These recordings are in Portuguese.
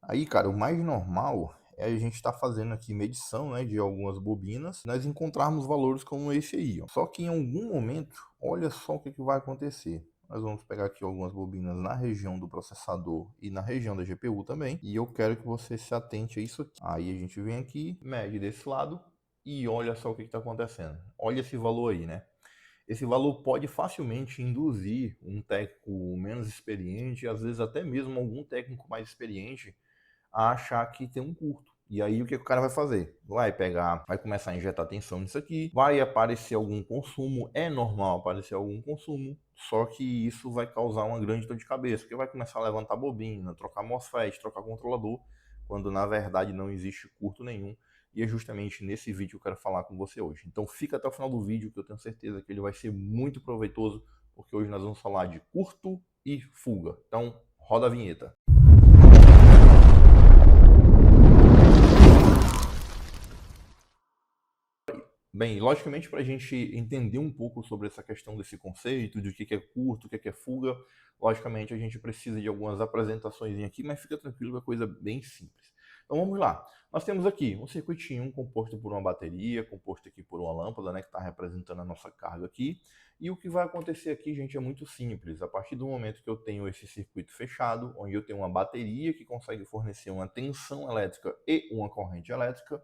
Aí, cara, o mais normal é a gente estar fazendo aqui medição, né, de algumas bobinas, nós encontrarmos valores como esse aí, ó. Só que em algum momento, olha só o que que vai acontecer. Nós vamos pegar aqui algumas bobinas na região do processador e na região da GPU também, e eu quero que você se atente a isso aqui. Aí a gente vem aqui, mede desse lado e olha só o que está acontecendo. Olha esse valor aí, né? Esse valor pode facilmente induzir um técnico menos experiente, às vezes até mesmo algum técnico mais experiente, a achar que tem um curto. E aí o que o cara vai fazer? Vai pegar, vai começar a injetar tensão nisso aqui, vai aparecer algum consumo, é normal aparecer algum consumo, só que isso vai causar uma grande dor de cabeça, porque vai começar a levantar bobina, trocar MOSFET, trocar controlador, quando na verdade não existe curto nenhum. E é justamente nesse vídeo que eu quero falar com você hoje. Então fica até o final do vídeo que eu tenho certeza que ele vai ser muito proveitoso, porque hoje nós vamos falar de curto e fuga. Então roda a vinheta. Bem, logicamente, para a gente entender um pouco sobre essa questão desse conceito, de o que é curto, o que é fuga, logicamente a gente precisa de algumas apresentações aqui, mas fica tranquilo que é coisa bem simples. Então vamos lá. Nós temos aqui um circuitinho composto por uma bateria, composto aqui por uma lâmpada, né, que está representando a nossa carga aqui. E o que vai acontecer aqui, gente, é muito simples. A partir do momento que eu tenho esse circuito fechado, onde eu tenho uma bateria que consegue fornecer uma tensão elétrica e uma corrente elétrica,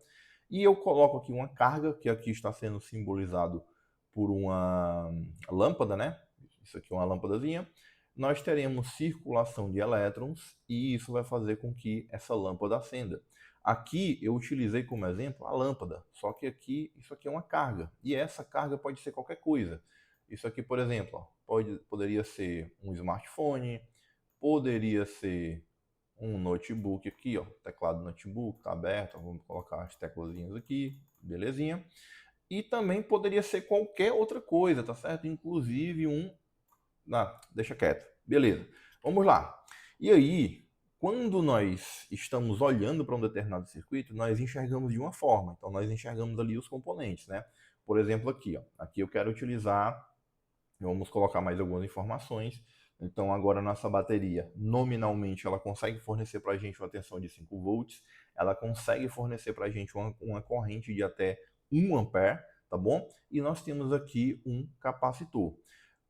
e eu coloco aqui uma carga, que aqui está sendo simbolizado por uma lâmpada, né? Isso aqui é uma lâmpadazinha. Nós teremos circulação de elétrons e isso vai fazer com que essa lâmpada acenda. Aqui eu utilizei como exemplo a lâmpada, só que aqui isso aqui é uma carga e essa carga pode ser qualquer coisa. Isso aqui, por exemplo, ó, poderia ser um smartphone, poderia ser um notebook aqui, ó, teclado do notebook está aberto, vamos colocar as teclazinhas aqui, belezinha. E também poderia ser qualquer outra coisa, tá certo? Inclusive deixa quieto. Beleza. Vamos lá. E aí, quando nós estamos olhando para um determinado circuito, nós enxergamos de uma forma. Então nós enxergamos ali os componentes, né? Por exemplo, aqui, ó. Aqui eu quero utilizar, vamos colocar mais algumas informações. Então agora a nossa bateria, nominalmente, ela consegue fornecer para a gente uma tensão de 5 volts, ela consegue fornecer para a gente uma corrente de até 1 ampere, tá bom? E nós temos aqui um capacitor.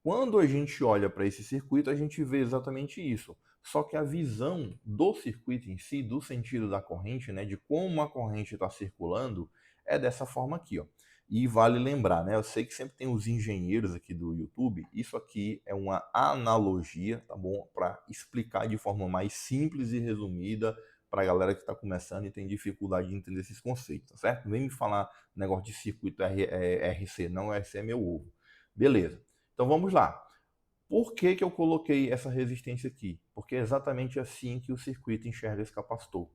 Quando a gente olha para esse circuito, a gente vê exatamente isso. Só que a visão do circuito em si, do sentido da corrente, né, de como a corrente está circulando, é dessa forma aqui, ó. E vale lembrar, né? Eu sei que sempre tem os engenheiros aqui do YouTube. Isso aqui é uma analogia, tá bom? Para explicar de forma mais simples e resumida para a galera que está começando e tem dificuldade de entender esses conceitos, tá certo? Vem me falar negócio de circuito RC, não, RC é meu ovo. Beleza. Então vamos lá. Por que que eu coloquei essa resistência aqui? Porque é exatamente assim que o circuito enxerga esse capacitor.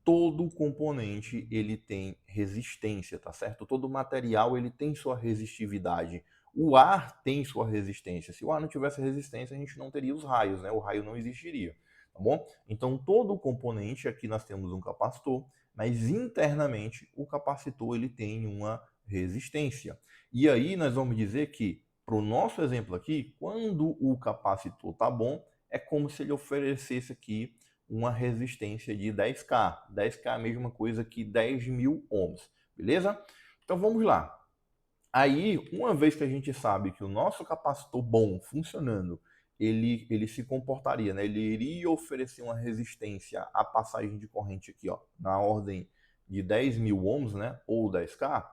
Todo componente ele tem resistência, tá certo? Todo material ele tem sua resistividade. O ar tem sua resistência. Se o ar não tivesse resistência, a gente não teria os raios, né? O raio não existiria, tá bom? Então todo componente aqui nós temos um capacitor, mas internamente o capacitor ele tem uma resistência. E aí nós vamos dizer que para o nosso exemplo aqui, quando o capacitor tá bom, é como se ele oferecesse aqui uma resistência de 10K. 10K é a mesma coisa que 10.000 ohms, beleza? Então vamos lá. Aí, uma vez que a gente sabe que o nosso capacitor bom, funcionando, ele se comportaria, né? Ele iria oferecer uma resistência à passagem de corrente aqui, ó, na ordem de 10.000 ohms, né? Ou 10K,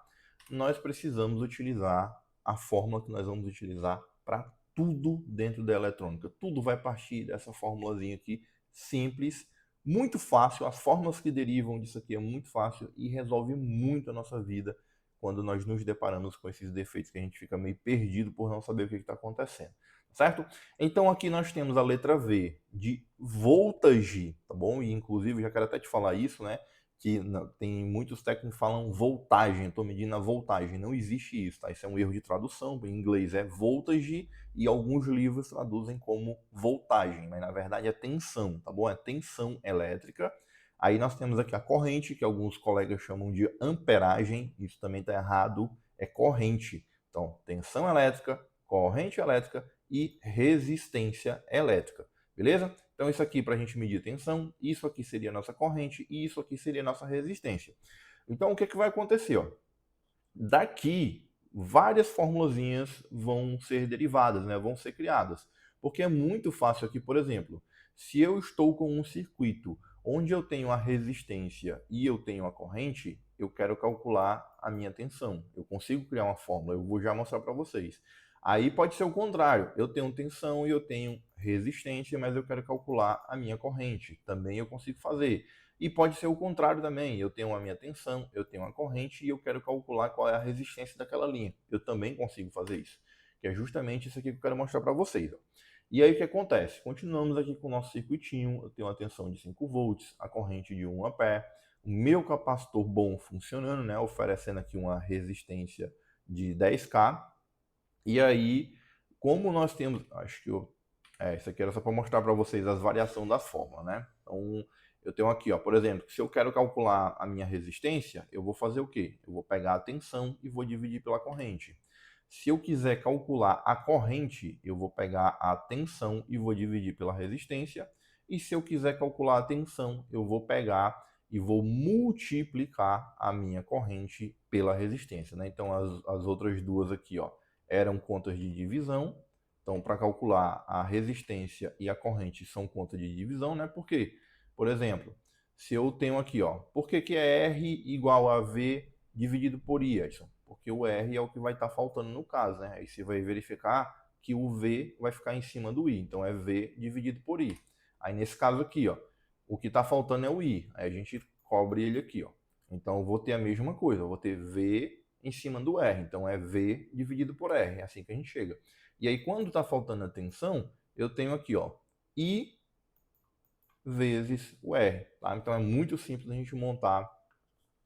nós precisamos utilizar a fórmula que nós vamos utilizar para tudo dentro da eletrônica. Tudo vai partir dessa formulazinha aqui, simples, muito fácil. As fórmulas que derivam disso aqui é muito fácil e resolve muito a nossa vida quando nós nos deparamos com esses defeitos que a gente fica meio perdido por não saber o que está acontecendo, certo? Então aqui nós temos a letra V de voltage, tá bom? E inclusive já quero até te falar isso, né? Que tem muitos técnicos que falam voltagem, estou medindo a voltagem, não existe isso, tá? Isso é um erro de tradução, em inglês é voltage e alguns livros traduzem como voltagem, mas na verdade é tensão, tá bom? É tensão elétrica. Aí nós temos aqui a corrente, que alguns colegas chamam de amperagem, isso também está errado, é corrente. Então, tensão elétrica, corrente elétrica e resistência elétrica, beleza? Então isso aqui para a gente medir tensão, isso aqui seria a nossa corrente e isso aqui seria a nossa resistência. Então o que vai acontecer? Ó? Daqui, várias formulazinhas vão ser derivadas, né? Vão ser criadas. Porque é muito fácil aqui, por exemplo, se eu estou com um circuito onde eu tenho a resistência e eu tenho a corrente, eu quero calcular a minha tensão. Eu consigo criar uma fórmula, eu vou já mostrar para vocês. Aí pode ser o contrário, eu tenho tensão e eu tenho resistência, mas eu quero calcular a minha corrente. Também eu consigo fazer. E pode ser o contrário também. Eu tenho a minha tensão, eu tenho a corrente e eu quero calcular qual é a resistência daquela linha. Eu também consigo fazer isso. Que é justamente isso aqui que eu quero mostrar para vocês. Ó. E aí o que acontece? Continuamos aqui com o nosso circuitinho. Eu tenho uma tensão de 5 volts, a corrente de 1 ampere, o meu capacitor bom funcionando, né? Oferecendo aqui uma resistência de 10K. E aí, como nós temos... Acho que eu... isso aqui era só para mostrar para vocês as variações das fórmulas, né? Então, eu tenho aqui, ó, por exemplo, se eu quero calcular a minha resistência, eu vou fazer o quê? Eu vou pegar a tensão e vou dividir pela corrente. Se eu quiser calcular a corrente, eu vou pegar a tensão e vou dividir pela resistência. E se eu quiser calcular a tensão, eu vou pegar e vou multiplicar a minha corrente pela resistência, né? Então, as outras duas aqui, ó, eram contas de divisão. Então, para calcular a resistência e a corrente são contas de divisão, né? Por quê? Por exemplo, se eu tenho aqui, ó, por que é R igual a V dividido por I, Edson? Porque o R é o que vai estar faltando no caso, né? Aí você vai verificar que o V vai ficar em cima do I, então é V dividido por I. Aí nesse caso aqui, ó, o que está faltando é o I, aí a gente cobre ele aqui, ó. Então eu vou ter a mesma coisa, eu vou ter V em cima do R, então é V dividido por R, é assim que a gente chega. E aí quando está faltando a tensão, eu tenho aqui, ó, I vezes o R. Tá? Então é muito simples a gente montar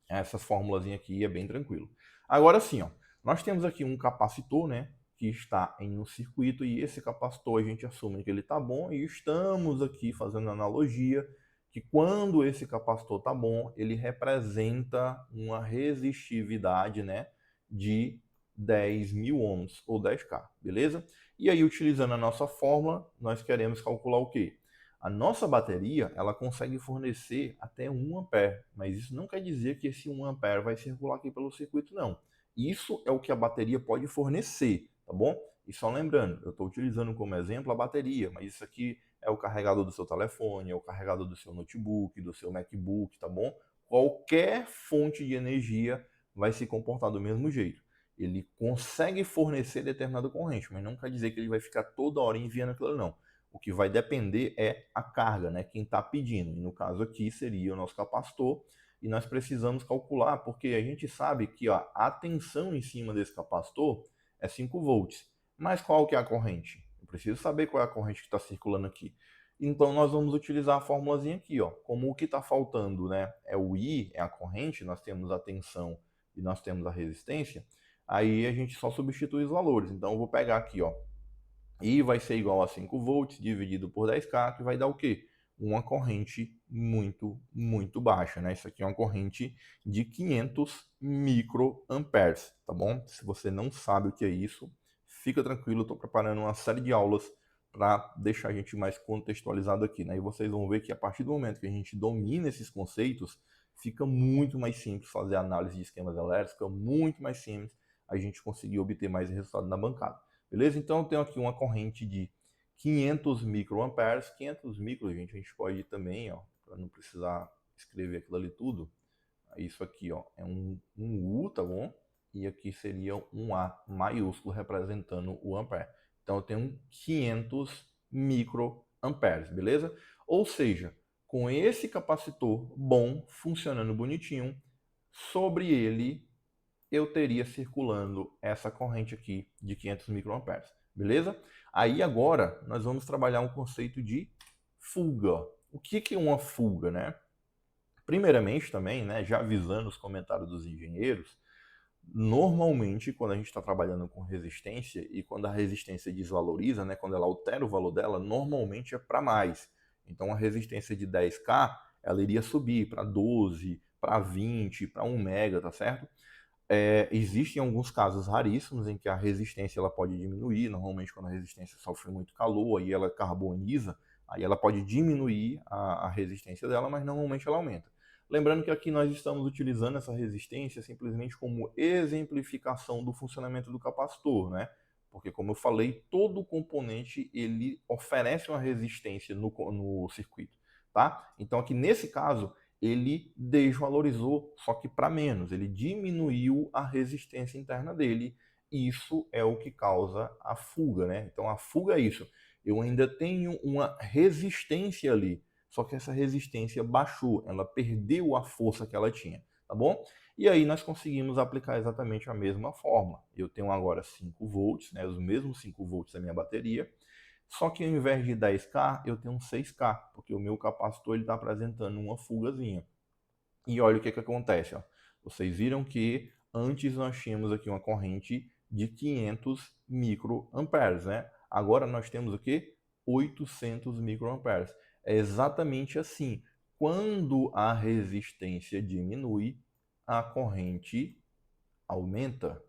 essas fórmulas aqui, é bem tranquilo. Agora sim, ó, nós temos aqui um capacitor, né, que está em um circuito e esse capacitor a gente assume que ele está bom e estamos aqui fazendo analogia que quando esse capacitor está bom, ele representa uma resistividade, né, de 10.000 ohms ou 10K, beleza? E aí, utilizando a nossa fórmula, nós queremos calcular o quê? A nossa bateria, ela consegue fornecer até 1 ampere, mas isso não quer dizer que esse 1 ampere vai circular aqui pelo circuito, não. Isso é o que a bateria pode fornecer, tá bom? E só lembrando, eu estou utilizando como exemplo a bateria, mas isso aqui é o carregador do seu telefone, é o carregador do seu notebook, do seu MacBook, tá bom? Qualquer fonte de energia vai se comportar do mesmo jeito. Ele consegue fornecer determinada corrente, mas não quer dizer que ele vai ficar toda hora enviando aquilo, não. O que vai depender é a carga, né? Quem está pedindo. E no caso aqui seria o nosso capacitor. E nós precisamos calcular, porque a gente sabe que ó, a tensão em cima desse capacitor é 5 volts. Mas qual que é a corrente? Eu preciso saber qual é a corrente que está circulando aqui. Então nós vamos utilizar a formulazinha aqui, ó. Como o que está faltando, né, é o I, é a corrente, nós temos a tensão e nós temos a resistência, aí a gente só substitui os valores. Então eu vou pegar aqui, ó, I vai ser igual a 5 volts dividido por 10K, que vai dar o quê? Uma corrente muito baixa, né? Isso aqui é uma corrente de 500 microamperes, tá bom? Se você não sabe o que é isso, fica tranquilo, estou preparando uma série de aulas para deixar a gente mais contextualizado aqui, né? E vocês vão ver que a partir do momento que a gente domina esses conceitos, fica muito mais simples fazer análise de esquemas elétricos, fica muito mais simples a gente conseguir obter mais resultado na bancada. Beleza? Então eu tenho aqui uma corrente de 500 microamperes. 500 micro, gente, a gente pode ir também, ó, para não precisar escrever aquilo ali tudo. Isso aqui, ó, é um U, tá bom? E aqui seria um A maiúsculo representando o ampere. Então eu tenho 500 microamperes, beleza? Ou seja, com esse capacitor bom, funcionando bonitinho, sobre ele eu teria circulando essa corrente aqui de 500 microamperes, beleza? Aí agora nós vamos trabalhar um conceito de fuga. O que é uma fuga, né? Primeiramente também, né, já avisando os comentários dos engenheiros, normalmente quando a gente está trabalhando com resistência e quando a resistência desvaloriza, né, quando ela altera o valor dela, normalmente é para mais. Então a resistência de 10K, ela iria subir para 12, para 20, para 1 mega, tá certo? Existem alguns casos raríssimos em que a resistência ela pode diminuir, normalmente quando a resistência sofre muito calor, aí ela carboniza, Aí ela pode diminuir a resistência dela, mas normalmente ela aumenta. Lembrando que aqui nós estamos utilizando essa resistência simplesmente como exemplificação do funcionamento do capacitor, né? Porque, como eu falei, todo componente ele oferece uma resistência no circuito, tá? Então, aqui nesse caso, ele desvalorizou, só que para menos. Ele diminuiu a resistência interna dele. Isso é o que causa a fuga, né? Então, a fuga é isso. Eu ainda tenho uma resistência ali, só que essa resistência baixou, ela perdeu a força que ela tinha, tá bom? E aí nós conseguimos aplicar exatamente a mesma forma. Eu tenho agora 5 volts, né, os mesmos 5 volts da minha bateria, só que ao invés de 10K, eu tenho 6K, porque o meu capacitor está apresentando uma fugazinha. E olha o que acontece. Ó. Vocês viram que antes nós tínhamos aqui uma corrente de 500 microamperes, né? Agora nós temos o que? 800 microamperes. É exatamente assim. Quando a resistência diminui, a corrente aumenta.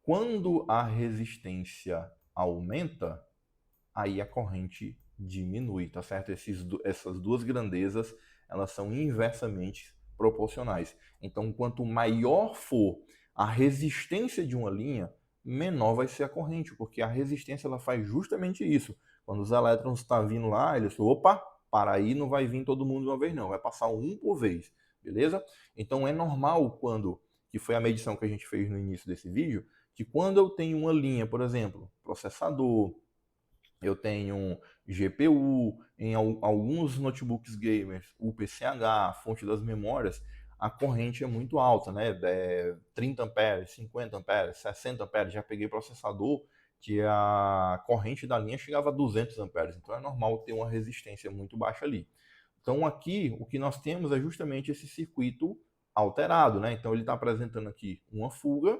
Quando a resistência aumenta, aí a corrente diminui, tá certo? Essas duas grandezas, elas são inversamente proporcionais. Então, quanto maior for a resistência de uma linha, menor vai ser a corrente, porque a resistência ela faz justamente isso. Quando os elétrons estão vindo lá, eles falam, opa, para aí não vai vir todo mundo de uma vez não, vai passar um por vez, beleza? Então é normal que foi a medição que a gente fez no início desse vídeo, que quando eu tenho uma linha, por exemplo, processador, eu tenho GPU, em alguns notebooks gamers, o PCH, a fonte das memórias, a corrente é muito alta, né? 30 amperes, 50 amperes, 60 amperes. Já peguei processador que a corrente da linha chegava a 200 amperes, então é normal ter uma resistência muito baixa ali. Então aqui o que nós temos é justamente esse circuito alterado, né? Então ele está apresentando aqui uma fuga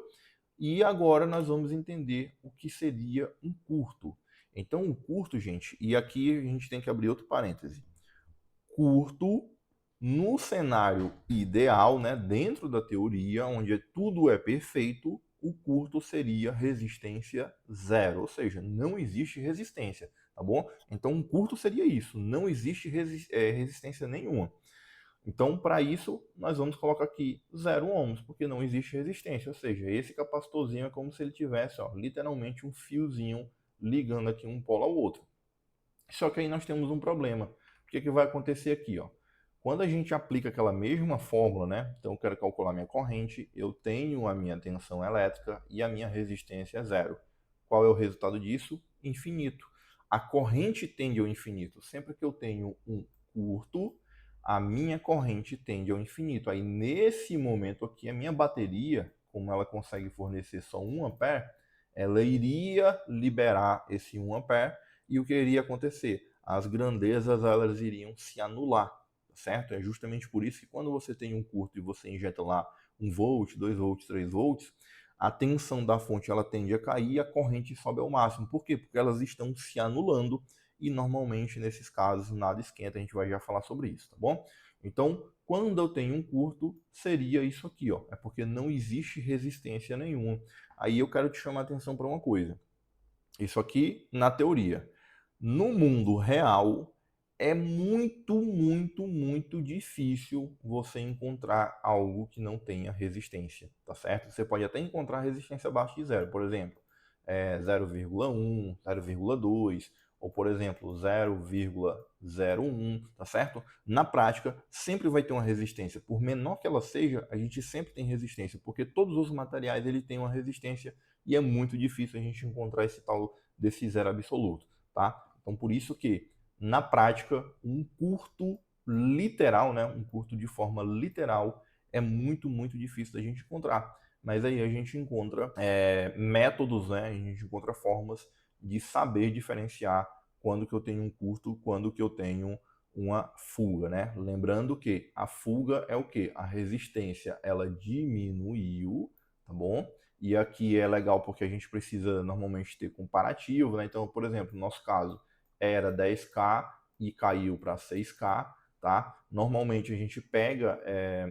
e agora nós vamos entender o que seria um curto. Então, o curto, gente, e aqui a gente tem que abrir outro parêntese. Curto, no cenário ideal, né, dentro da teoria, onde tudo é perfeito, o curto seria resistência zero, ou seja, não existe resistência, tá bom? Então, um curto seria isso, não existe resistência nenhuma. Então, para isso, nós vamos colocar aqui 0 ohms, porque não existe resistência, ou seja, esse capacitorzinho é como se ele tivesse, ó, literalmente um fiozinho ligando aqui um polo ao outro. Só que aí nós temos um problema. O que vai acontecer aqui? Ó? Quando a gente aplica aquela mesma fórmula, né? Então eu quero calcular minha corrente, eu tenho a minha tensão elétrica e a minha resistência é zero. Qual é o resultado disso? Infinito. A corrente tende ao infinito. Sempre que eu tenho um curto, a minha corrente tende ao infinito. Aí nesse momento aqui, a minha bateria, como ela consegue fornecer só 1 ampere, ela iria liberar esse 1 ampere e o que iria acontecer? As grandezas elas iriam se anular, certo? É justamente por isso que quando você tem um curto e você injeta lá 1 volt, 2 volts, 3 volts, a tensão da fonte ela tende a cair e a corrente sobe ao máximo. Por quê? Porque elas estão se anulando e normalmente nesses casos nada esquenta, a gente vai já falar sobre isso, tá bom? Então, quando eu tenho um curto, seria isso aqui, ó. É porque não existe resistência nenhuma. Aí eu quero te chamar a atenção para uma coisa. Isso aqui na teoria. No mundo real, é muito difícil você encontrar algo que não tenha resistência, tá certo? Você pode até encontrar resistência abaixo de zero, por exemplo, 0,1, 0,2, ou por exemplo, 0,01, tá certo? Na prática, sempre vai ter uma resistência. Por menor que ela seja, a gente sempre tem resistência, porque todos os materiais ele tem uma resistência e é muito difícil a gente encontrar esse tal desse zero absoluto, tá? Então, por isso que, na prática, um curto literal, né, um curto de forma literal, é muito difícil da gente encontrar. Mas aí a gente encontra métodos, né, a gente encontra formas de saber diferenciar quando que eu tenho um curto, quando que eu tenho uma fuga, né? Lembrando que a fuga é o que? A resistência, ela diminuiu, tá bom? E aqui é legal porque a gente precisa normalmente ter comparativo, né? Então, por exemplo, no nosso caso era 10K e caiu para 6K, tá? Normalmente a gente pega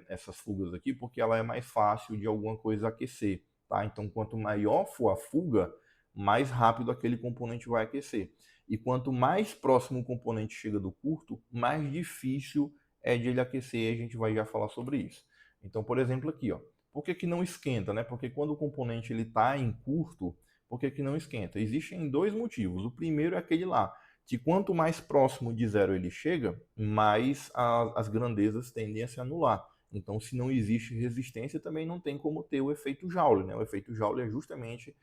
essas fugas aqui porque ela é mais fácil de alguma coisa aquecer, tá? Então, quanto maior for a fuga, mais rápido aquele componente vai aquecer. E quanto mais próximo o componente chega do curto, mais difícil é de ele aquecer, e a gente vai já falar sobre isso. Então, por exemplo, aqui, ó, por que que não esquenta, né? Porque quando o componente ele está em curto, por que que não esquenta? Existem dois motivos. O primeiro é aquele lá, que quanto mais próximo de zero ele chega, mais as grandezas tendem a se anular. Então, se não existe resistência, também não tem como ter o efeito Joule, né? O efeito Joule é justamente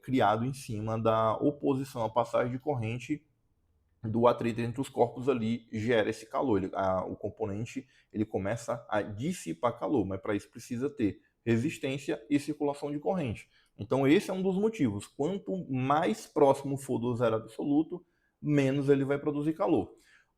criado em cima da oposição à passagem de corrente do atrito entre os corpos ali gera esse calor. O componente ele começa a dissipar calor, mas para isso precisa ter resistência e circulação de corrente. Então esse é um dos motivos. Quanto mais próximo for do zero absoluto, menos ele vai produzir calor.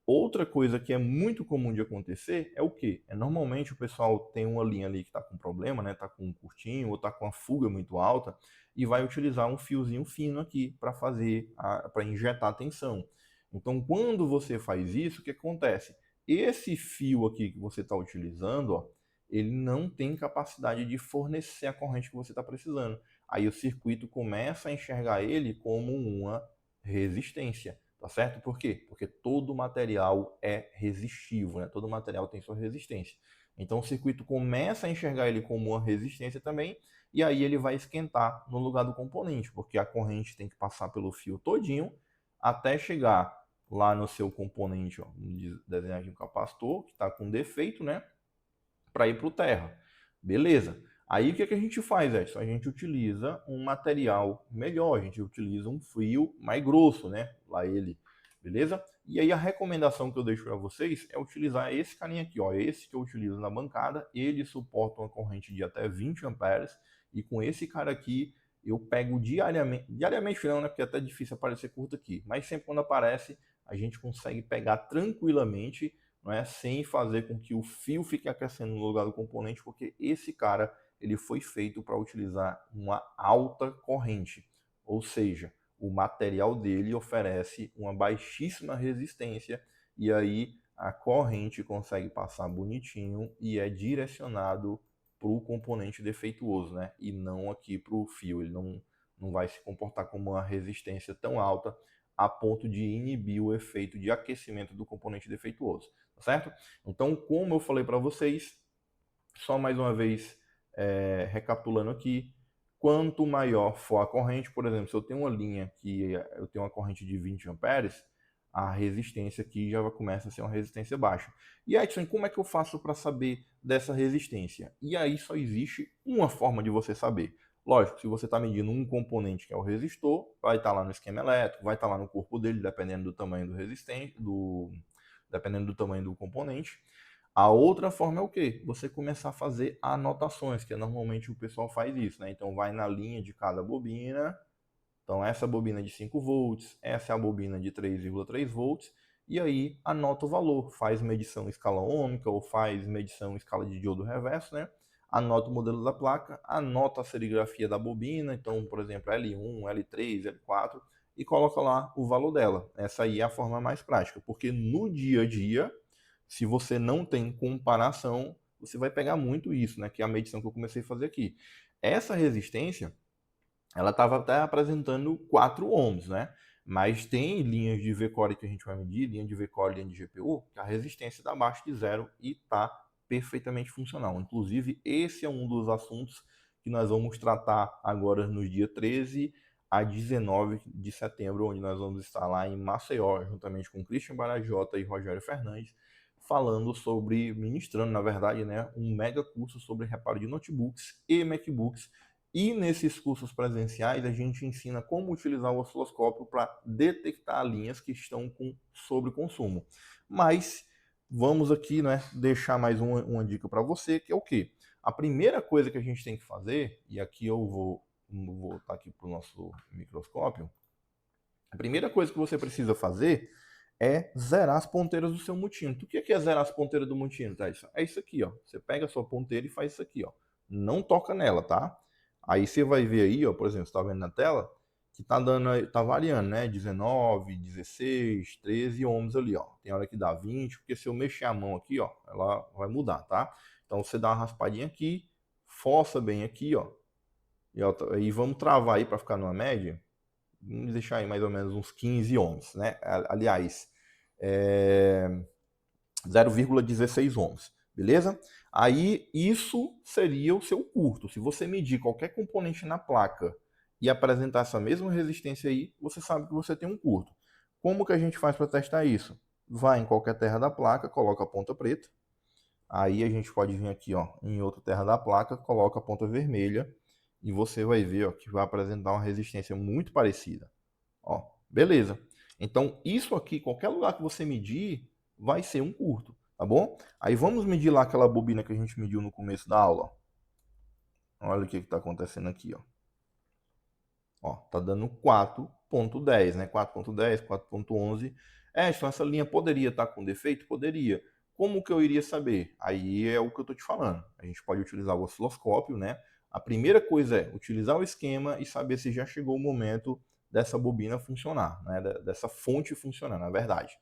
Outra coisa que é muito comum de acontecer é o quê? Normalmente o pessoal tem uma linha ali que está com problema, né? Está com um curtinho ou está com a fuga muito alta e vai utilizar um fiozinho fino aqui para para injetar tensão. Então, quando você faz isso, o que acontece? Esse fio aqui que você está utilizando, ó, ele não tem capacidade de fornecer a corrente que você está precisando. Aí o circuito começa a enxergar ele como uma resistência, tá certo? Por quê? Porque todo material é resistivo, né? Todo material tem sua resistência. Então o circuito começa a enxergar ele como uma resistência também, e aí ele vai esquentar no lugar do componente, porque a corrente tem que passar pelo fio todinho até chegar lá no seu componente, ó, vamos desenhar aqui um capacitor que está com defeito, né, para ir para o terra. Beleza. Aí o que, é que a gente faz, Edson? A gente utiliza um material melhor, a gente utiliza um fio mais grosso, né, lá ele, beleza? E aí a recomendação que eu deixo para vocês é utilizar esse carinha aqui, ó, esse que eu utilizo na bancada, ele suporta uma corrente de até 20 amperes, e com esse cara aqui eu pego diariamente não, né, porque é até difícil aparecer curto aqui, mas sempre quando aparece, a gente consegue pegar tranquilamente, não é, sem fazer com que o fio fique aquecendo no lugar do componente, porque esse cara ele foi feito para utilizar uma alta corrente, ou seja, o material dele oferece uma baixíssima resistência e aí a corrente consegue passar bonitinho e é direcionado para o componente defeituoso, né? E não aqui para o fio, ele não vai se comportar como uma resistência tão alta a ponto de inibir o efeito de aquecimento do componente defeituoso, tá certo? Então, como eu falei para vocês, só mais uma vez recapitulando aqui, quanto maior for a corrente, por exemplo, se eu tenho uma linha que eu tenho uma corrente de 20 amperes, a resistência aqui já começa a ser uma resistência baixa. E Edson, como é que eu faço para saber dessa resistência? E aí só existe uma forma de você saber. Lógico, se você está medindo um componente que é o resistor, vai estar lá no esquema elétrico, vai estar lá no corpo dele, dependendo do tamanho do resistente, dependendo do tamanho do componente. A outra forma é o quê? Você começar a fazer anotações, que normalmente o pessoal faz isso, né? Então vai na linha de cada bobina. Então essa bobina é de 5 volts, essa é a bobina de 3,3 volts, e aí anota o valor, faz medição em escala ohmica ou faz medição em escala de diodo reverso, né? Anota o modelo da placa, anota a serigrafia da bobina, então, por exemplo, L1, L3, L4, e coloca lá o valor dela. Essa aí é a forma mais prática, porque no dia a dia, se você não tem comparação, você vai pegar muito isso, né? Que é a medição que eu comecei a fazer aqui. Essa resistência, ela estava até apresentando 4 ohms, né? Mas tem linhas de V-Core que a gente vai medir, linha de V-Core, linha de GPU, que a resistência está abaixo de zero e está perfeitamente funcional. Inclusive, esse é um dos assuntos que nós vamos tratar agora no dia 13 a 19 de setembro, onde nós vamos estar lá em Maceió, juntamente com Christian Barajota e Rogério Fernandes, falando sobre, ministrando, na verdade, né, um mega curso sobre reparo de notebooks e MacBooks. E nesses cursos presenciais a gente ensina como utilizar o osciloscópio para detectar linhas que estão com sobreconsumo. Mas vamos aqui, né, deixar mais uma dica para você, que é o quê? A primeira coisa que a gente tem que fazer, e aqui eu vou voltar aqui para o nosso microscópio, a primeira coisa que você precisa fazer é zerar as ponteiras do seu multímetro. O que é zerar as ponteiras do multímetro? É isso aqui, ó. Você pega a sua ponteira e faz isso aqui, ó. Não toca nela, tá? Aí você vai ver aí, ó, por exemplo, você está vendo na tela, que tá dando, tá variando, né? 19, 16, 13 ohms ali, ó. Tem hora que dá 20, porque se eu mexer a mão aqui, ó, ela vai mudar, tá? Então você dá uma raspadinha aqui, força bem aqui, ó. E vamos travar aí para ficar numa média Vamos deixar aí mais ou menos uns 15 ohms, né? Aliás, é, 0,16 ohms, beleza? Aí isso seria o seu curto. Se você medir qualquer componente na placa e apresentar essa mesma resistência aí, você sabe que você tem um curto. Como que a gente faz para testar isso? Vai em qualquer terra da placa, coloca a ponta preta. Aí a gente pode vir aqui, ó, em outra terra da placa, coloca a ponta vermelha e você vai ver, ó, que vai apresentar uma resistência muito parecida. Ó, beleza. Então, isso aqui, qualquer lugar que você medir, vai ser um curto, tá bom? Aí vamos medir lá aquela bobina que a gente mediu no começo da aula. Olha o que está acontecendo aqui, ó. Ó, tá dando 4,10, né? 4,10, 4,11. Então essa linha poderia estar com defeito? Poderia. Como que eu iria saber? Aí é o que eu tô te falando. A gente pode utilizar o osciloscópio, né? A primeira coisa é utilizar o esquema e saber se já chegou o momento dessa bobina funcionar, né? Dessa fonte funcionar, na verdade.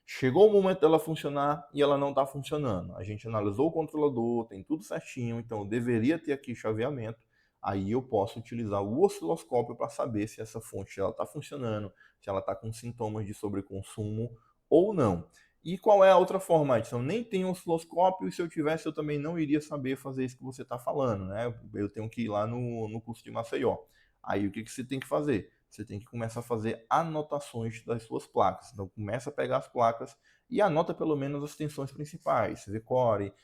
Chegou o momento dela funcionar e ela não está funcionando. A gente analisou o controlador, tem tudo certinho, então eu deveria ter aqui chaveamento. Aí eu posso utilizar o osciloscópio para saber se essa fonte está funcionando, se ela está com sintomas de sobreconsumo ou não. E qual é a outra forma, Edson? Nem tem osciloscópio e se eu tivesse eu também não iria saber fazer isso que você está falando, né? Eu tenho que ir lá no curso de Maceió. Aí o que, que você tem que fazer? Você tem que começar a fazer anotações das suas placas. Então começa a pegar as placas e anota pelo menos as tensões principais, VCore,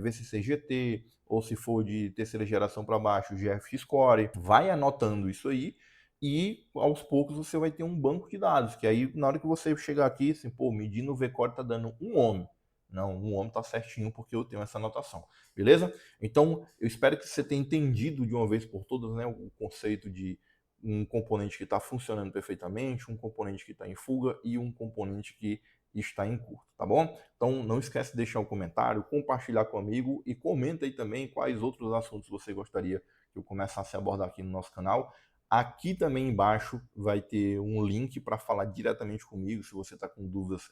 VCC-GT, ou se for de terceira geração para baixo, GFX-Core. Vai anotando isso aí e aos poucos você vai ter um banco de dados, que aí na hora que você chegar aqui, assim, pô, medindo o VCore tá dando 1 ohm. Não, 1 ohm tá certinho porque eu tenho essa anotação, beleza? Então, eu espero que você tenha entendido de uma vez por todas, né, o conceito de um componente que está funcionando perfeitamente, um componente que está em fuga e um componente que está em curto, tá bom? Então não esquece de deixar um comentário, compartilhar comigo e comenta aí também quais outros assuntos você gostaria que eu começasse a abordar aqui no nosso canal. Aqui também embaixo vai ter um link para falar diretamente comigo se você está com dúvidas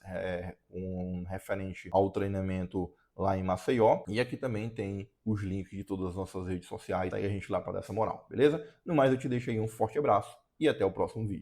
referente ao treinamento lá em Maceió. E aqui também tem os links de todas as nossas redes sociais. Aí a gente lá para dar essa moral, beleza? No mais, eu te deixo aí um forte abraço e até o próximo vídeo.